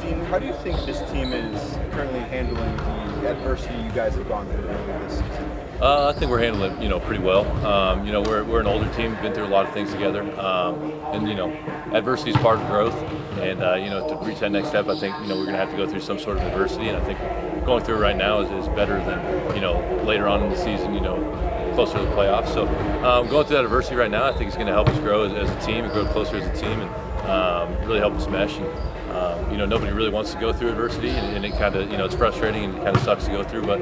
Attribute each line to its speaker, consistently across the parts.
Speaker 1: Dean, how do you think this team is currently handling the adversity you guys have gone through earlier this season?
Speaker 2: I think we're handling it, pretty well. We're an older team, been through a lot of things together, and adversity is part of growth. And to reach that next step, I think we're going to have to go through some sort of adversity, and I think going through it right now is better than later on in the season, closer to the playoffs. So going through that adversity right now, I think it's going to help us grow as a team and grow closer as a team, and really help us mesh. And nobody really wants to go through adversity, and it kind of it's frustrating and it kind of sucks to go through, but.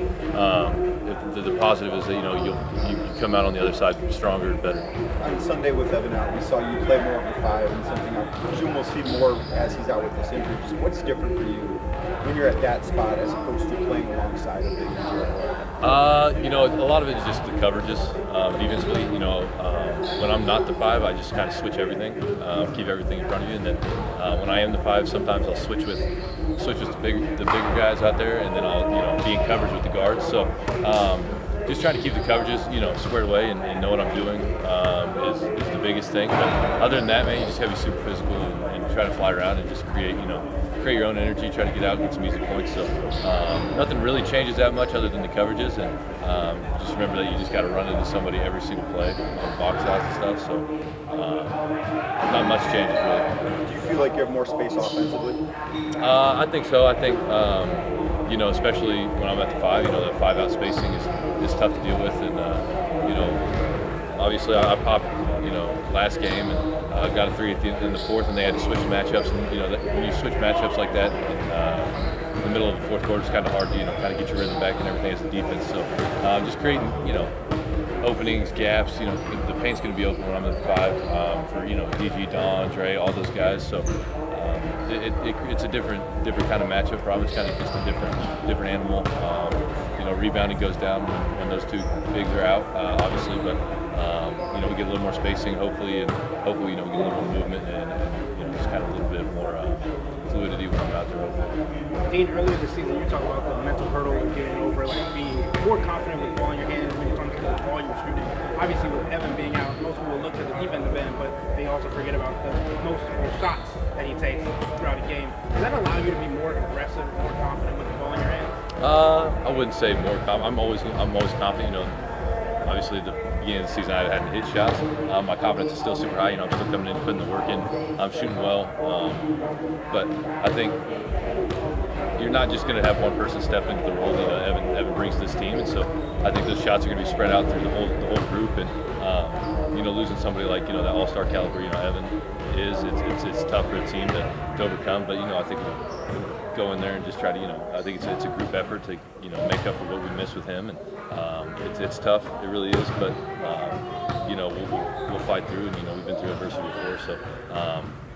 Speaker 2: The positive is that you come out on the other side stronger and better.
Speaker 1: On Sunday with Evan out, we saw you play more of the 5 and something I presume we'll see more as he's out with this injury. Just what's different for you when you're at that spot as opposed to playing alongside a big injury?
Speaker 2: A lot of it is just the coverages. Defensively, when I'm not the 5, I just kind of switch everything, keep everything in front of you, and then when I am the 5, sometimes I'll switch with the bigger guys out there, and then I'll be in coverage with the guards. So just trying to keep the coverages squared away and know what I'm doing is the biggest thing. But other than that, man, you just have to be super physical and try to fly around and just create your own energy, try to get out and get some easy points. So nothing really changes that much other than the coverages, and just remember that you just got to run into somebody every single play on box outs and stuff. So not much changes really.
Speaker 1: Do you feel like you have more space offensively?
Speaker 2: I think so. I think especially when I'm at the 5, that 5-out spacing is tough to deal with, and obviously I popped last game and got a 3 in the 4th, and they had to switch matchups, and when you switch matchups like that in the middle of the 4th quarter, it's kind of hard to kind of get your rhythm back and everything as a defense. So just creating openings, gaps. The paint's going to be open when I'm at the 5 for DG, Don, Dre, all those guys. So it's a different kind of matchup. Probably it's kind of just a different animal. Rebounding goes down when those 2 bigs are out, obviously, but we get a little more spacing, hopefully, and we get a little more movement and just kind of a little bit more fluidity when I'm out there. Hopefully.
Speaker 3: Dean, earlier this season, you talked about the mental hurdle of getting over, being more confident with the ball in your hands when it comes to the ball you're shooting. Obviously, with Evan being out, most people look to the defensive end, but they also forget about the multiple shots that he takes throughout a game. Does that allow you to be more aggressive, more confident with the ball in your hands?
Speaker 2: I wouldn't say more confident. I'm always confident. Obviously, at the beginning of the season, I hadn't hit shots. My confidence is still super high. I'm still coming in, putting the work in. I'm shooting well, but I think you're not just going to have one person step into the role that Evan brings to this team, and so I think those shots are going to be spread out through the whole group. And losing somebody like that all-star caliber, Evan is, it's tough for a team to overcome. But I think we'll go in there and just try to I think it's a group effort to make up for what we missed with him, and it's tough. It really is, but we'll fight through, and we've been through adversity before, so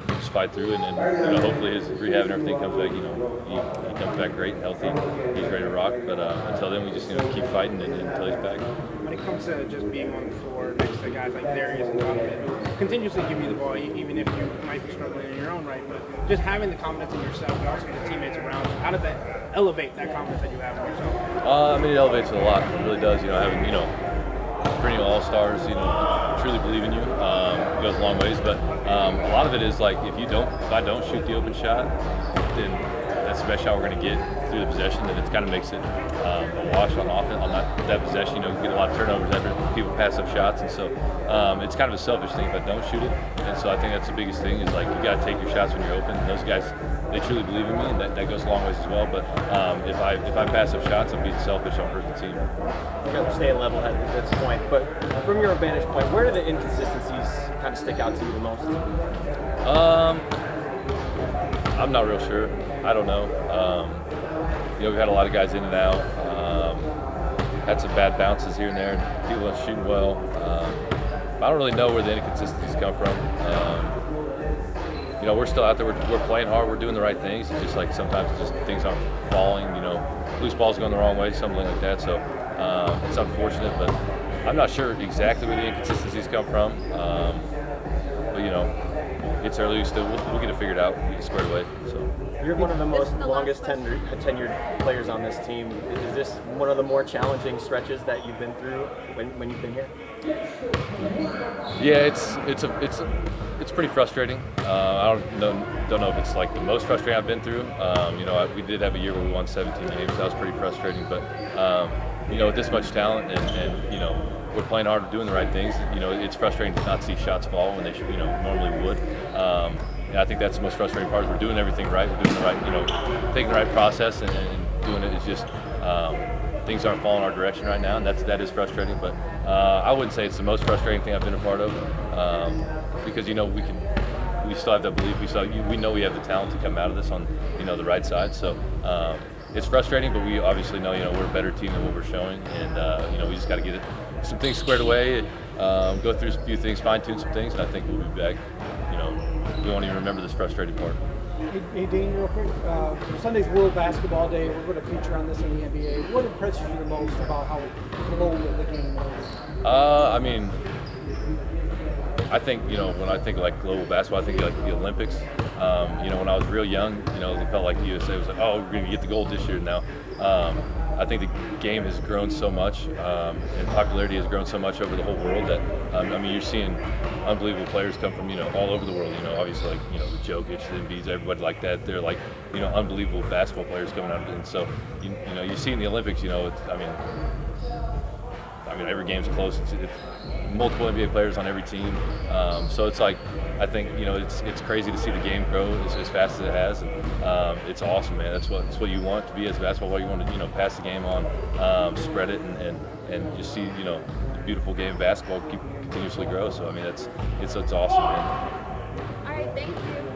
Speaker 2: we'll just fight through, and then hopefully his rehab and everything comes back. He comes back great and healthy. He's ready to rock. But until then, we just keep fighting until he's back.
Speaker 3: When it comes to just being on the floor next to guys like Darius and Donovan, who continuously give you the ball, even if you might be struggling in your own right, but just having the confidence in yourself and also the teammates around you, how does that elevate that confidence that you have in yourself?
Speaker 2: It elevates it a lot. It really does. Having perennial all-stars, truly believe in you, goes a long ways. But a lot of it is if I don't shoot the open shot, then that's the best shot we're going to get through the possession, and it kind of makes it a wash on offense on that possession. You get a lot of turnovers after people pass up shots, and so it's kind of a selfish thing if I don't shoot it. And so I think that's the biggest thing is you got to take your shots when you're open. And those guys, they truly believe in me, and that goes a long ways as well. But if I pass up shots, I'm being selfish. I'll hurt the team.
Speaker 4: You got to stay level-headed at this point. But from your vantage point, where do the inconsistencies kind of stick out to you the most?
Speaker 2: I'm not real sure. I don't know. We've had a lot of guys in and out. Had some bad bounces here and there, and people aren't shooting well. I don't really know where the inconsistencies come from. We're still out there. We're playing hard. We're doing the right things. It's just sometimes things aren't falling. Loose balls going the wrong way, something like that. So it's unfortunate, but I'm not sure exactly where the inconsistencies come from. But it's early. We'll get it figured out. We get squared away. So
Speaker 4: you're one of the most longest tenured players on this team. Is this one of the more challenging stretches that you've been through when you've been here?
Speaker 2: Yeah, it's pretty frustrating. I don't know if it's like the most frustrating I've been through. We did have a year where we won 17 games. That was pretty frustrating. But with this much talent and we're playing hard, doing the right things. It's frustrating to not see shots fall when they normally would. And I think that's the most frustrating part. Is we're doing everything right. We're doing the right, taking the right process and doing it. It's just things aren't falling our direction right now, and that is frustrating. But I wouldn't say it's the most frustrating thing I've been a part of, because we still have that belief. We know we have the talent to come out of this on the right side. So it's frustrating, but we obviously know we're a better team than what we're showing, and we just got to get some things squared away, go through a few things, fine tune some things, and I think we'll be back. We won't even remember this frustrating part.
Speaker 5: Hey Dean, real quick, Sunday's World Basketball Day, we're going to feature on this in the NBA. What impresses you the most about how global the game is?
Speaker 2: I think, when I think like global basketball, I think like the Olympics. When I was real young, it felt like the USA was like, oh, we're going to get the gold this year now. I think the game has grown so much, and popularity has grown so much over the whole world that, you're seeing unbelievable players come from, all over the world. Obviously, like, the Jokic, the Embiids, everybody like that. They're like, unbelievable basketball players coming out of it. And so, you see in the Olympics, every game's close. It's multiple NBA players on every team. So it's like, I think, it's crazy to see the game grow as fast as it has. And it's awesome, man. That's what you want to be as a basketball player. You want to, pass the game on, spread it, and just see, the beautiful game of basketball continuously grow. So, it's awesome, man.
Speaker 6: All right, thank you.